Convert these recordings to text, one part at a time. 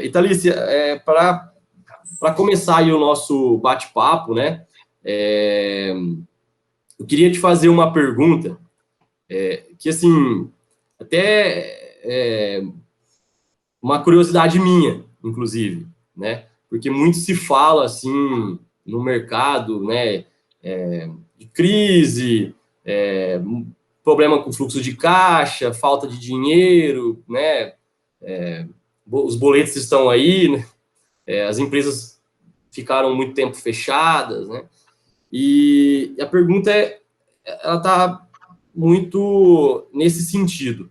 Italícia, para começar aí o nosso bate-papo, né? Eu queria te fazer uma pergunta, que assim, até uma curiosidade minha, inclusive, né? Porque muito se fala assim no mercado, né? De crise, problema com fluxo de caixa, falta de dinheiro, né? Os boletos estão aí, né? As empresas ficaram muito tempo fechadas, né? E a pergunta ela está muito nesse sentido.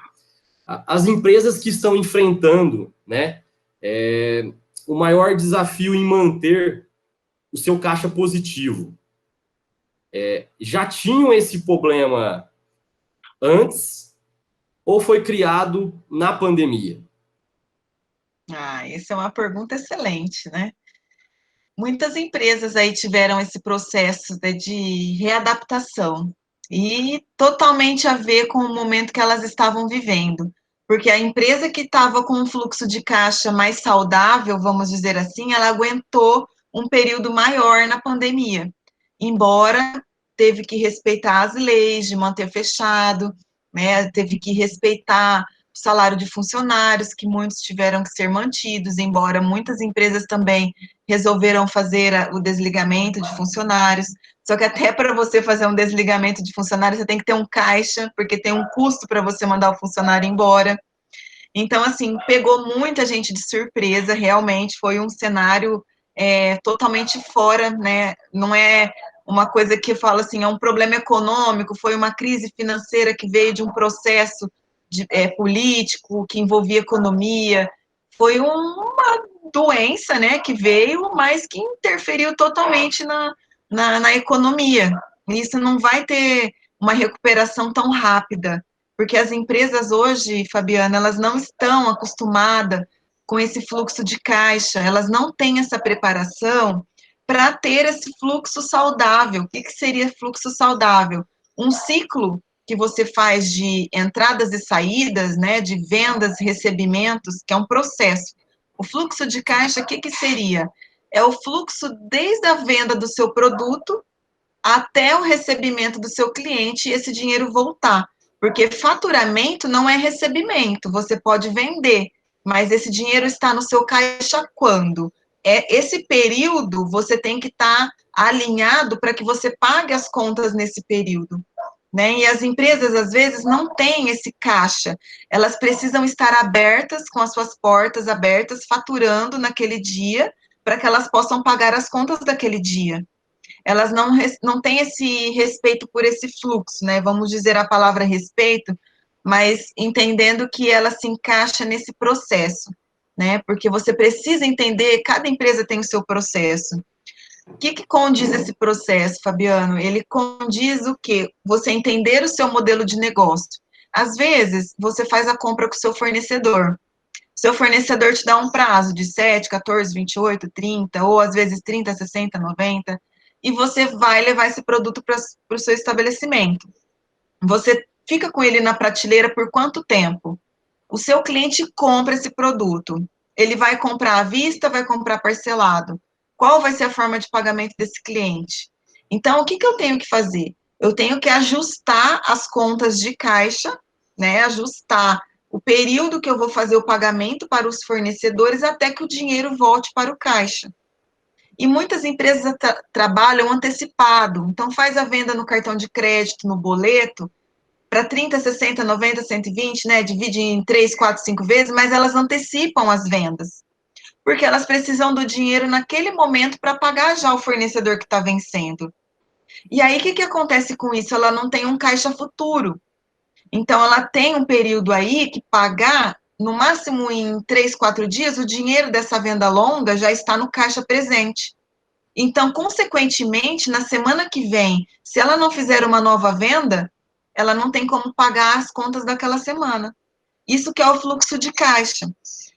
As empresas que estão enfrentando, né, o maior desafio em manter o seu caixa positivo, já tinham esse problema antes ou foi criado na pandemia? Essa é uma pergunta excelente, né? Muitas empresas aí tiveram esse processo de readaptação e totalmente a ver com o momento que elas estavam vivendo, porque a empresa que estava com um fluxo de caixa mais saudável, vamos dizer assim, ela aguentou um período maior na pandemia, embora teve que respeitar as leis de manter fechado, né? Teve que respeitar o salário de funcionários, que muitos tiveram que ser mantidos, embora muitas empresas também resolveram fazer o desligamento de funcionários. Só que até para você fazer um desligamento de funcionário, você tem que ter um caixa, porque tem um custo para você mandar o funcionário embora. Então, assim, pegou muita gente de surpresa, realmente foi um cenário totalmente fora, né? Não é uma coisa que fala assim, é um problema econômico, foi uma crise financeira que veio de um processo político que envolvia economia, foi uma doença, né, que veio, mas que interferiu totalmente na economia. Isso não vai ter uma recuperação tão rápida, porque as empresas hoje, Fabiana, elas não estão acostumadas com esse fluxo de caixa, elas não têm essa preparação para ter esse fluxo saudável. O que seria fluxo saudável? Um ciclo que você faz de entradas e saídas, né, de vendas e recebimentos, que é um processo. O fluxo de caixa, o que seria? É o fluxo desde a venda do seu produto até o recebimento do seu cliente e esse dinheiro voltar. Porque faturamento não é recebimento, você pode vender, mas esse dinheiro está no seu caixa quando? Esse período você tem que estar alinhado para que você pague as contas nesse período. Né? E as empresas, às vezes, não têm esse caixa. Elas precisam estar abertas, com as suas portas abertas, faturando naquele dia, para que elas possam pagar as contas daquele dia. Elas não têm esse respeito por esse fluxo, né? Vamos dizer a palavra respeito, mas entendendo que ela se encaixa nesse processo, né? Porque você precisa entender, cada empresa tem o seu processo. O que condiz esse processo, Fabiano? Ele condiz o quê? Você entender o seu modelo de negócio. Às vezes, você faz a compra com o seu fornecedor. Seu fornecedor te dá um prazo de 7, 14, 28, 30, ou às vezes 30, 60, 90, e você vai levar esse produto para o seu estabelecimento. Você fica com ele na prateleira por quanto tempo? O seu cliente compra esse produto. Ele vai comprar à vista, vai comprar parcelado. Qual vai ser a forma de pagamento desse cliente? Então, o que eu tenho que fazer? Eu tenho que ajustar as contas de caixa, né? Ajustar o período que eu vou fazer o pagamento para os fornecedores até que o dinheiro volte para o caixa. E muitas empresas trabalham antecipado, então faz a venda no cartão de crédito, no boleto, para 30, 60, 90, 120, né? Divide em 3, 4, 5 vezes, mas elas antecipam as vendas. Porque elas precisam do dinheiro naquele momento para pagar já o fornecedor que está vencendo. E aí, o que acontece com isso? Ela não tem um caixa futuro. Então, ela tem um período aí que pagar, no máximo em 3, 4 dias, o dinheiro dessa venda longa já está no caixa presente. Então, consequentemente, na semana que vem, se ela não fizer uma nova venda, ela não tem como pagar as contas daquela semana. Isso que é o fluxo de caixa.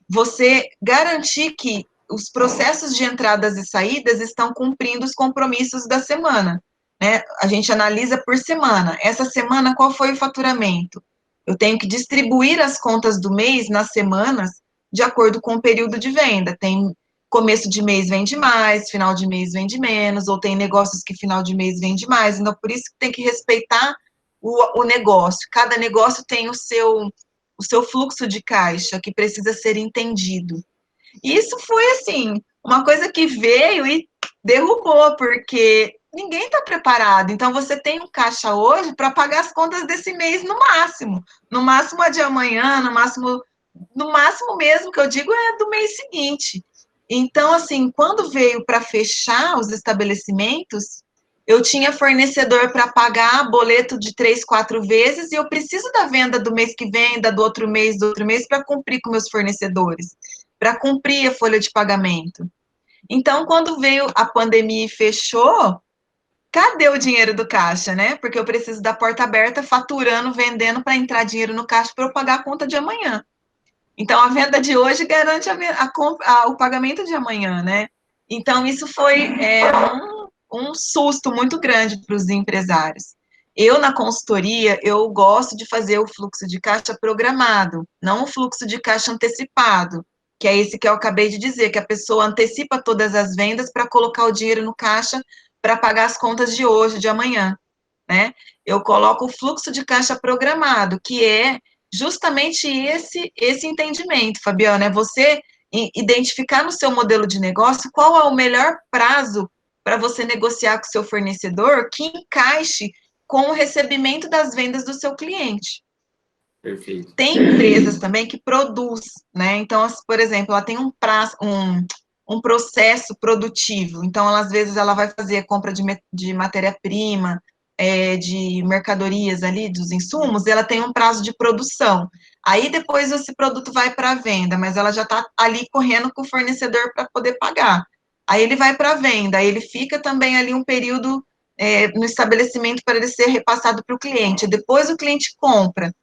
Você garantir que os processos de entradas e saídas estão cumprindo os compromissos da semana. Né? A gente analisa por semana. Essa semana, qual foi o faturamento? Eu tenho que distribuir as contas do mês nas semanas de acordo com o período de venda. Tem começo de mês vende mais, final de mês vende menos, ou tem negócios que final de mês vende mais. Então, por isso que tem que respeitar o negócio. Cada negócio tem o seu fluxo de caixa que precisa ser entendido. E isso foi, assim, uma coisa que veio e derrubou, porque ninguém está preparado. Então, você tem um caixa hoje para pagar as contas desse mês no máximo. No máximo a de amanhã, no máximo mesmo que eu digo é do mês seguinte. Então, assim, quando veio para fechar os estabelecimentos, eu tinha fornecedor para pagar boleto de 3, 4 vezes e eu preciso da venda do mês que vem, da do outro mês, para cumprir com meus fornecedores, para cumprir a folha de pagamento. Então, quando veio a pandemia e fechou, cadê o dinheiro do caixa, né? Porque eu preciso da porta aberta, faturando, vendendo para entrar dinheiro no caixa para eu pagar a conta de amanhã. Então, a venda de hoje garante o pagamento de amanhã, né? Então, isso foi um susto muito grande para os empresários. Eu, na consultoria, eu gosto de fazer o fluxo de caixa programado, não o fluxo de caixa antecipado, que é esse que eu acabei de dizer, que a pessoa antecipa todas as vendas para colocar o dinheiro no caixa para pagar as contas de hoje, de amanhã, né? Eu coloco o fluxo de caixa programado, que é justamente esse entendimento, Fabiana, é você identificar no seu modelo de negócio qual é o melhor prazo para você negociar com o seu fornecedor que encaixe com o recebimento das vendas do seu cliente. Perfeito. Tem empresas também que produz, né? Então, por exemplo, ela tem um processo produtivo. Então, às vezes, ela vai fazer a compra de matéria-prima, de mercadorias ali, dos insumos, e ela tem um prazo de produção. Aí, depois, esse produto vai para a venda, mas ela já está ali correndo com o fornecedor para poder pagar. Aí, ele vai para a venda, aí ele fica também ali um período no estabelecimento para ele ser repassado para o cliente. Depois, o cliente compra.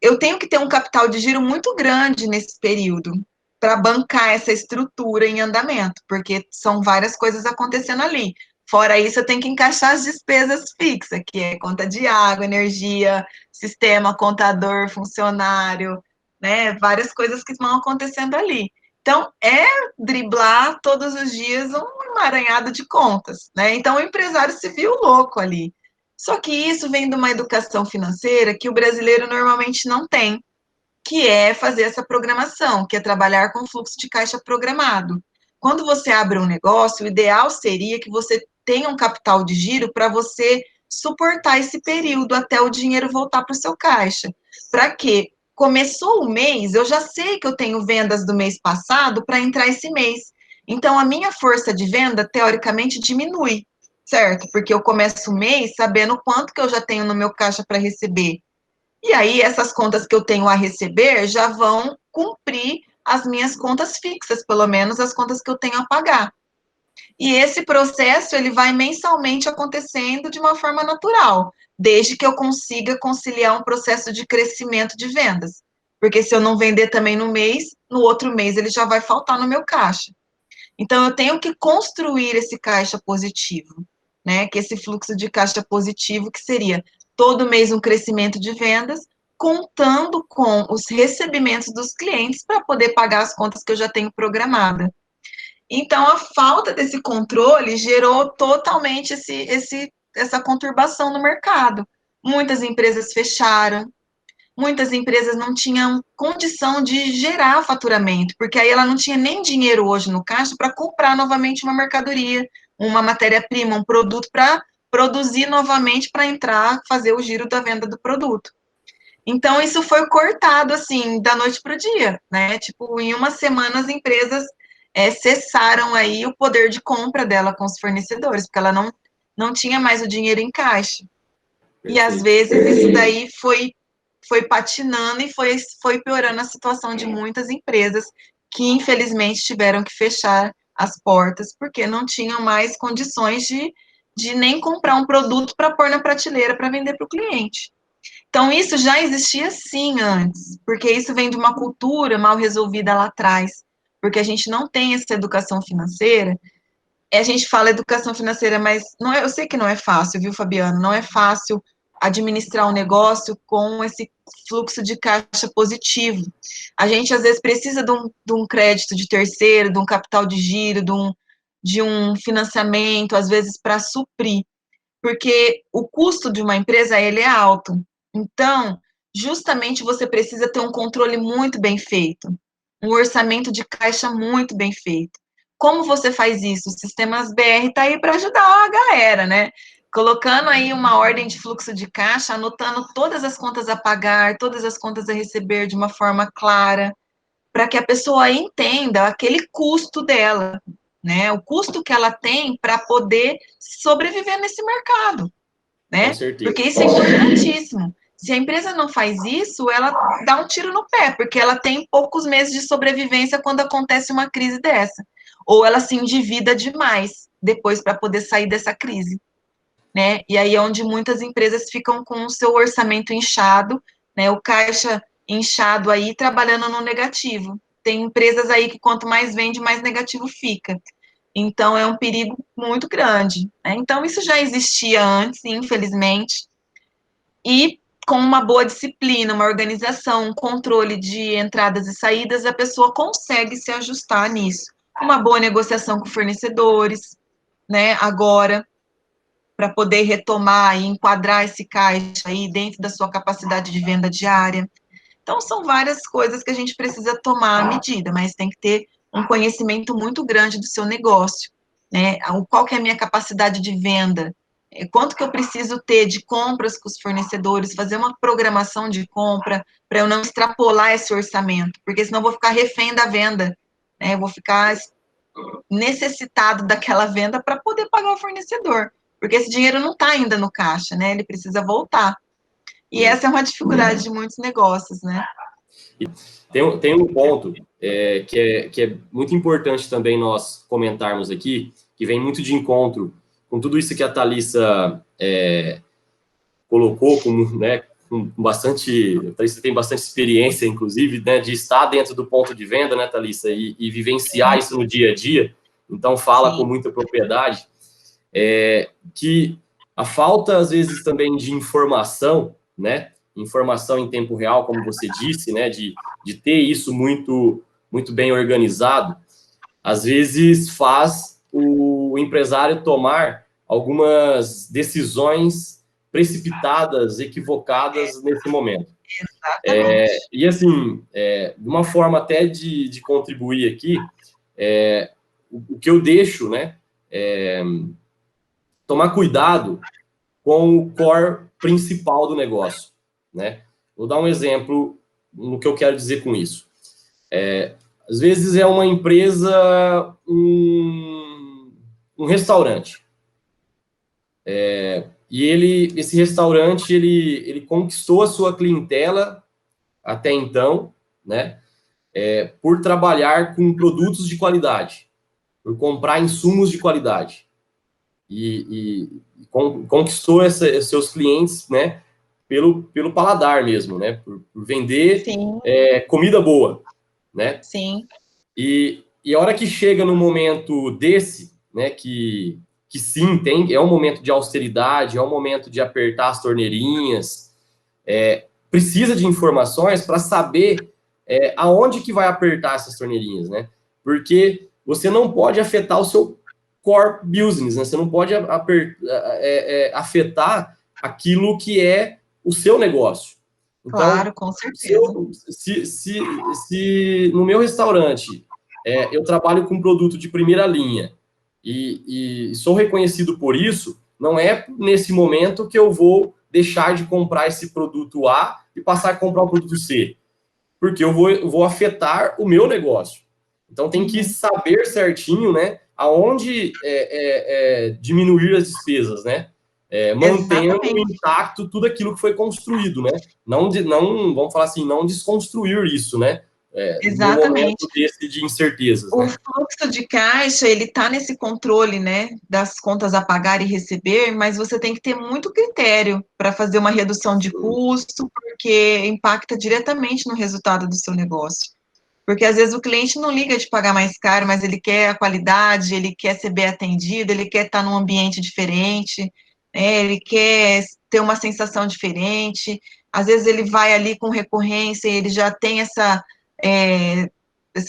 Eu tenho que ter um capital de giro muito grande nesse período para bancar essa estrutura em andamento, porque são várias coisas acontecendo ali. Fora isso, eu tenho que encaixar as despesas fixas, que é conta de água, energia, sistema, contador, funcionário, né? Várias coisas que vão acontecendo ali. Então, é driblar todos os dias um emaranhado de contas, né? Então, o empresário se viu louco ali. Só que isso vem de uma educação financeira que o brasileiro normalmente não tem, que é fazer essa programação, que é trabalhar com fluxo de caixa programado. Quando você abre um negócio, o ideal seria que você tenha um capital de giro para você suportar esse período até o dinheiro voltar para o seu caixa. Para quê? Começou o mês, eu já sei que eu tenho vendas do mês passado para entrar esse mês. Então, a minha força de venda, teoricamente, diminui, certo? Porque eu começo o mês sabendo quanto que eu já tenho no meu caixa para receber. E aí, essas contas que eu tenho a receber já vão cumprir as minhas contas fixas, pelo menos as contas que eu tenho a pagar. E esse processo, ele vai mensalmente acontecendo de uma forma natural, desde que eu consiga conciliar um processo de crescimento de vendas. Porque se eu não vender também no mês, no outro mês ele já vai faltar no meu caixa. Então, eu tenho que construir esse caixa positivo, né? Que esse fluxo de caixa positivo, que seria todo mês um crescimento de vendas, contando com os recebimentos dos clientes para poder pagar as contas que eu já tenho programada. Então, a falta desse controle gerou totalmente essa conturbação no mercado. Muitas empresas fecharam, muitas empresas não tinham condição de gerar faturamento, porque aí ela não tinha nem dinheiro hoje no caixa para comprar novamente uma mercadoria, uma matéria-prima, um produto para produzir novamente para entrar, fazer o giro da venda do produto. Então, isso foi cortado, assim, da noite para o dia, né? Tipo, em uma semana as empresas cessaram aí o poder de compra dela com os fornecedores, porque ela não tinha mais o dinheiro em caixa. E, às Perfeito. vezes, isso daí foi patinando e foi piorando a situação de muitas empresas que, infelizmente, tiveram que fechar as portas porque não tinham mais condições de nem comprar um produto para pôr na prateleira para vender para o cliente. Então, isso já existia sim antes, porque isso vem de uma cultura mal resolvida lá atrás, porque a gente não tem essa educação financeira. A gente fala educação financeira, mas não é, eu sei que não é fácil, viu, Fabiano? Não é fácil administrar o negócio com esse fluxo de caixa positivo. A gente, às vezes, precisa de um crédito de terceiro, de um capital de giro, de um financiamento, às vezes, para suprir, porque o custo de uma empresa, ele é alto. Então, justamente, você precisa ter um controle muito bem feito, um orçamento de caixa muito bem feito. Como você faz isso? O Sistemas BR está aí para ajudar a galera, né? Colocando aí uma ordem de fluxo de caixa, anotando todas as contas a pagar, todas as contas a receber de uma forma clara, para que a pessoa entenda aquele custo dela, né? O custo que ela tem para poder sobreviver nesse mercado, Com né? certeza. Porque isso é importantíssimo. Se a empresa não faz isso, ela dá um tiro no pé, porque ela tem poucos meses de sobrevivência quando acontece uma crise dessa. Ou ela se endivida demais depois para poder sair dessa crise, né? E aí é onde muitas empresas ficam com o seu orçamento inchado, né? O caixa inchado aí, trabalhando no negativo. Tem empresas aí que quanto mais vende, mais negativo fica. Então, é um perigo muito grande, né? Então, isso já existia antes, infelizmente, e com uma boa disciplina, uma organização, um controle de entradas e saídas, a pessoa consegue se ajustar nisso. Uma boa negociação com fornecedores, né? Agora, para poder retomar e enquadrar esse caixa aí dentro da sua capacidade de venda diária. Então, são várias coisas que a gente precisa tomar a medida, mas tem que ter um conhecimento muito grande do seu negócio, né? Qual que é a minha capacidade de venda? Quanto que eu preciso ter de compras com os fornecedores, fazer uma programação de compra para eu não extrapolar esse orçamento, porque senão eu vou ficar refém da venda, né? Eu vou ficar necessitado daquela venda para poder pagar o fornecedor, porque esse dinheiro não está ainda no caixa, né? Ele precisa voltar. E essa é uma dificuldade de muitos negócios, né? Tem um ponto que é muito importante também nós comentarmos aqui, que vem muito de encontro com tudo isso que a Thalissa colocou, com bastante. A Thalissa tem bastante experiência, inclusive, né, de estar dentro do ponto de venda, né, Thalissa, e vivenciar isso no dia a dia. Então, fala com muita propriedade. Que a falta, às vezes, também de informação, né? Informação em tempo real, como você disse, né? De ter isso muito, muito bem organizado, às vezes faz o empresário tomar algumas decisões precipitadas, equivocadas nesse momento. E assim, de uma forma até de contribuir aqui, o que eu deixo, né? Tomar cuidado com o core principal do negócio, né? Vou dar um exemplo no que eu quero dizer com isso. Às vezes é uma empresa, um restaurante. E esse restaurante, ele conquistou a sua clientela até então, né? Por trabalhar com produtos de qualidade, por comprar insumos de qualidade. E conquistou seus clientes, né? Pelo paladar mesmo, né? Por vender comida boa, né? Sim. E a hora que chega no momento desse, né? Que sim, é um momento de austeridade, é um momento de apertar as torneirinhas, precisa de informações para saber aonde que vai apertar essas torneirinhas, né? Porque você não pode afetar o seu core business, né? Você não pode afetar aquilo que é o seu negócio. Então, claro, com certeza. Se no meu restaurante eu trabalho com produto de primeira linha e sou reconhecido por isso, não é nesse momento que eu vou deixar de comprar esse produto A e passar a comprar o produto C, porque eu vou afetar o meu negócio. Então tem que saber certinho, né, aonde diminuir as despesas, né, mantendo intacto tudo aquilo que foi construído, né, não, vamos falar assim, não desconstruir isso, né, no momento desse de incertezas. O né? fluxo de caixa, ele está nesse controle, né, das contas a pagar e receber, mas você tem que ter muito critério para fazer uma redução de custo, porque impacta diretamente no resultado do seu negócio. Porque às vezes o cliente não liga de pagar mais caro, mas ele quer a qualidade, ele quer ser bem atendido, ele quer estar num ambiente diferente. Ele quer ter uma sensação diferente, às vezes ele vai ali com recorrência, ele já tem essa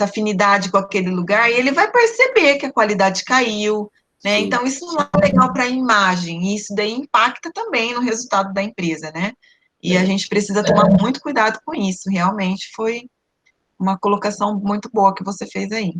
afinidade com aquele lugar, e ele vai perceber que a qualidade caiu, né? Sim. Então, isso não é legal para a imagem, e isso daí impacta também no resultado da empresa, né? E a É, gente precisa tomar muito cuidado com isso, realmente foi uma colocação muito boa que você fez aí.